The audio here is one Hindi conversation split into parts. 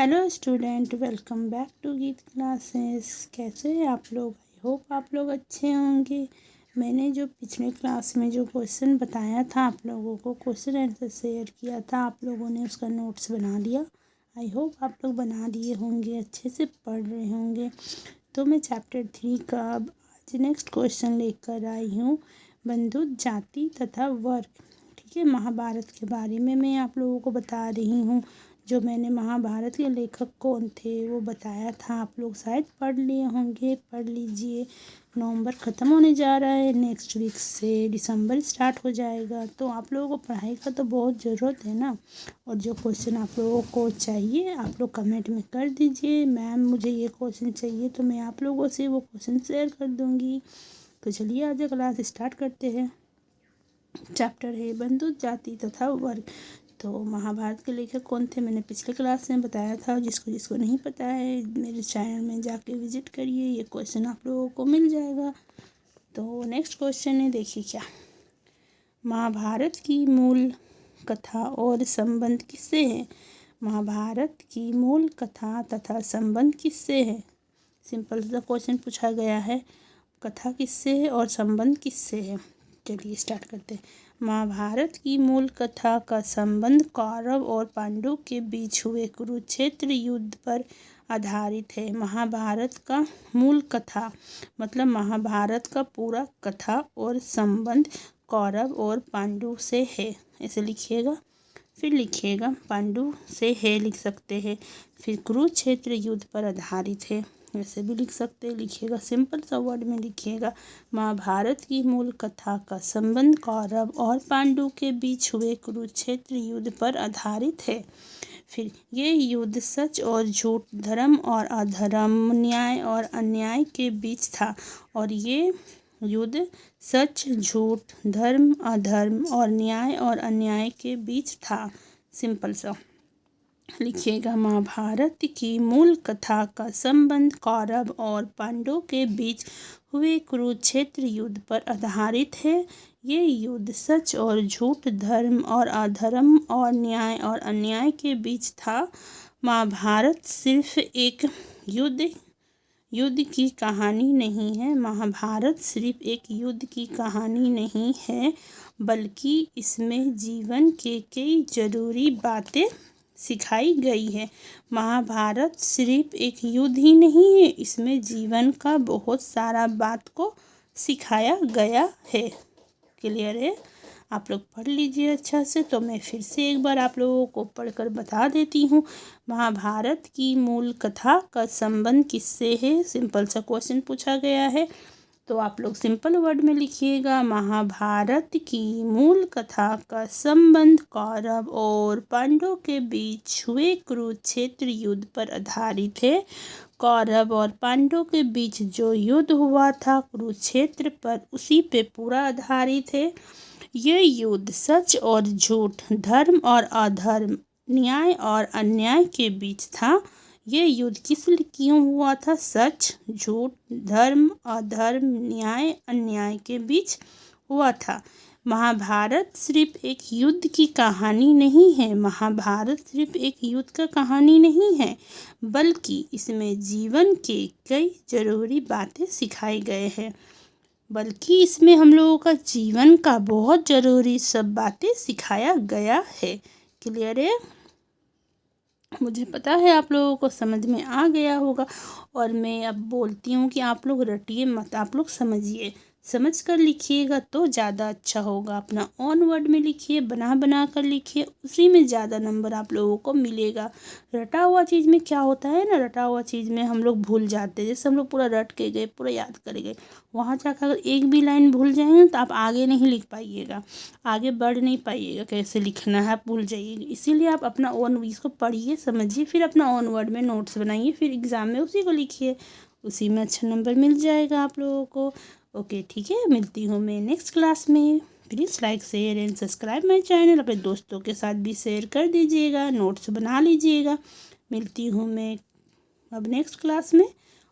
Hello student, welcome back to Geet classes. कैसे हैं आप लोग? आई होप आप लोग अच्छे होंगे। मैंने जो पिछले क्लास में जो क्वेश्चन बताया था आप लोगों को, क्वेश्चन आंसर शेयर किया था, आप लोगों ने उसका नोट्स बना लिया। आई होप आप लोग बना लिए होंगे, अच्छे से पढ़ रहे होंगे। तो मैं चैप्टर 3 का अब आज नेक्स्ट क्वेश्चन लेकर आई हूँ, बंधु जाति तथा वर्ग। ठीक है, महाभारत के बारे में मैं आप लोगों को बता रही हूँ। जो मैंने महाभारत के लेखक कौन थे वो बताया था, आप लोग शायद पढ़ लिए होंगे, पढ़ लीजिए। नवंबर ख़त्म होने जा रहा है, नेक्स्ट वीक से दिसंबर स्टार्ट हो जाएगा, तो आप लोगों को पढ़ाई का तो बहुत ज़रूरत है ना। और जो क्वेश्चन आप लोगों को चाहिए आप लोग कमेंट में कर दीजिए, मैम मुझे ये क्वेश्चन चाहिए, तो मैं आप लोगों से वो क्वेश्चन शेयर कर दूँगी। तो चलिए आज क्लास स्टार्ट करते हैं। चैप्टर है बंधु जाति तथा वर्ग। तो महाभारत के लेखक कौन थे मैंने पिछले क्लास में बताया था। जिसको नहीं पता है मेरे चैनल में जाके विजिट करिए, ये क्वेश्चन आप लोगों को मिल जाएगा। तो नेक्स्ट क्वेश्चन है, देखिए क्या। महाभारत की मूल कथा और संबंध किससे है? महाभारत की मूल कथा तथा संबंध किससे है? सिंपल सा क्वेश्चन पूछा गया है, कथा किससे है और संबंध किससे है। चलिए स्टार्ट करते हैं। महाभारत की मूल कथा का संबंध कौरव और पांडव के बीच हुए कुरुक्षेत्र युद्ध पर आधारित है। महाभारत का मूल कथा मतलब महाभारत का पूरा कथा और संबंध कौरव और पांडव से है, ऐसे लिखिएगा। फिर लिखिएगा पांडु से है, लिख सकते हैं। फिर कुरुक्षेत्र युद्ध पर आधारित है, ऐसे भी लिख सकते हैं। लिखिएगा, सिंपल सा वर्ड में लिखिएगा। महाभारत की मूल कथा का संबंध कौरव और पांडु के बीच हुए कुरुक्षेत्र युद्ध पर आधारित है। फिर ये युद्ध सच और झूठ, धर्म और अधर्म, न्याय और अन्याय के बीच था। और ये युद्ध सच, झूठ, धर्म, अधर्म और न्याय और अन्याय के बीच था। सिंपल सा लिखिएगा। महाभारत की मूल कथा का संबंध कौरव और पांडवों के बीच हुए कुरुक्षेत्र युद्ध पर आधारित है। ये युद्ध सच और झूठ, धर्म और अधर्म और न्याय और अन्याय के बीच था। महाभारत सिर्फ एक युद्ध की कहानी नहीं है। महाभारत सिर्फ एक युद्ध की कहानी नहीं है, बल्कि इसमें जीवन के कई जरूरी बातें सिखाई गई है। महाभारत सिर्फ एक युद्ध ही नहीं है, इसमें जीवन का बहुत सारा बात को सिखाया गया है। क्लियर है? आप लोग पढ़ लीजिए अच्छा से। तो मैं फिर से एक बार आप लोगों को पढ़कर बता देती हूँ। महाभारत की मूल कथा का संबंध किससे है? सिंपल सा क्वेश्चन पूछा गया है, तो आप लोग सिंपल वर्ड में लिखिएगा। महाभारत की मूल कथा का संबंध कौरव और पांडवों के बीच हुए कुरुक्षेत्र युद्ध पर आधारित है। कौरव और पांडवों के बीच जो युद्ध हुआ था कुरुक्षेत्र पर, उसी पे पूरा आधारित है। यह युद्ध सच और झूठ, धर्म और अधर्म, न्याय और अन्याय के बीच था। ये युद्ध किस लिए क्यों हुआ था? सच, झूठ, धर्म, अधर्म, न्याय, अन्याय के बीच हुआ था। महाभारत सिर्फ एक युद्ध की कहानी नहीं है। महाभारत सिर्फ एक युद्ध का कहानी नहीं है, बल्कि इसमें जीवन के कई जरूरी बातें सिखाई गए हैं। बल्कि इसमें हम लोगों का जीवन का बहुत ज़रूरी सब बातें सिखाया गया है। क्लियर है? मुझे पता है आप लोगों को समझ में आ गया होगा। और मैं अब बोलती हूँ कि आप लोग रटिए मत, आप लोग समझिए, समझ कर लिखिएगा तो ज़्यादा अच्छा होगा। अपना ऑन वर्ड में लिखिए, बना कर लिखिए, उसी में ज़्यादा नंबर आप लोगों को मिलेगा। रटा हुआ चीज़ में क्या होता है ना, रटा हुआ चीज़ में हम लोग भूल जाते हैं। जैसे हम लोग पूरा रट के गए, पूरा याद कर गए, वहाँ जाकर अगर एक भी लाइन भूल जाएंगे तो आप आगे नहीं लिख पाइएगा, आगे बढ़ नहीं पाइएगा, कैसे लिखना है आप भूल जाइएगा। इसीलिए आप अपना ओन इसको पढ़िए, समझिए, फिर अपना ओन वर्ड में नोट्स बनाइए, फिर एग्ज़ाम में उसी को लिखिए, उसी में अच्छा नंबर मिल जाएगा आप लोगों को। ओके, ठीक है, मिलती हूँ मैं नेक्स्ट क्लास में। Please like, share and subscribe my channel. अपने दोस्तों के साथ भी शेयर कर दीजिएगा, नोट्स बना लीजिएगा। मिलती हूँ मैं अब नेक्स्ट क्लास में,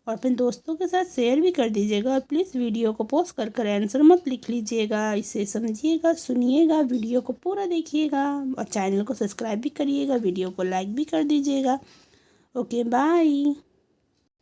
और अपने दोस्तों के साथ शेयर भी कर दीजिएगा। और प्लीज़ वीडियो को पॉज कर आंसर मत लिख लीजिएगा, इसे समझिएगा, सुनिएगा, वीडियो को पूरा देखिएगा, और चैनल को सब्सक्राइब भी करिएगा, वीडियो को लाइक भी कर दीजिएगा। Okay bye.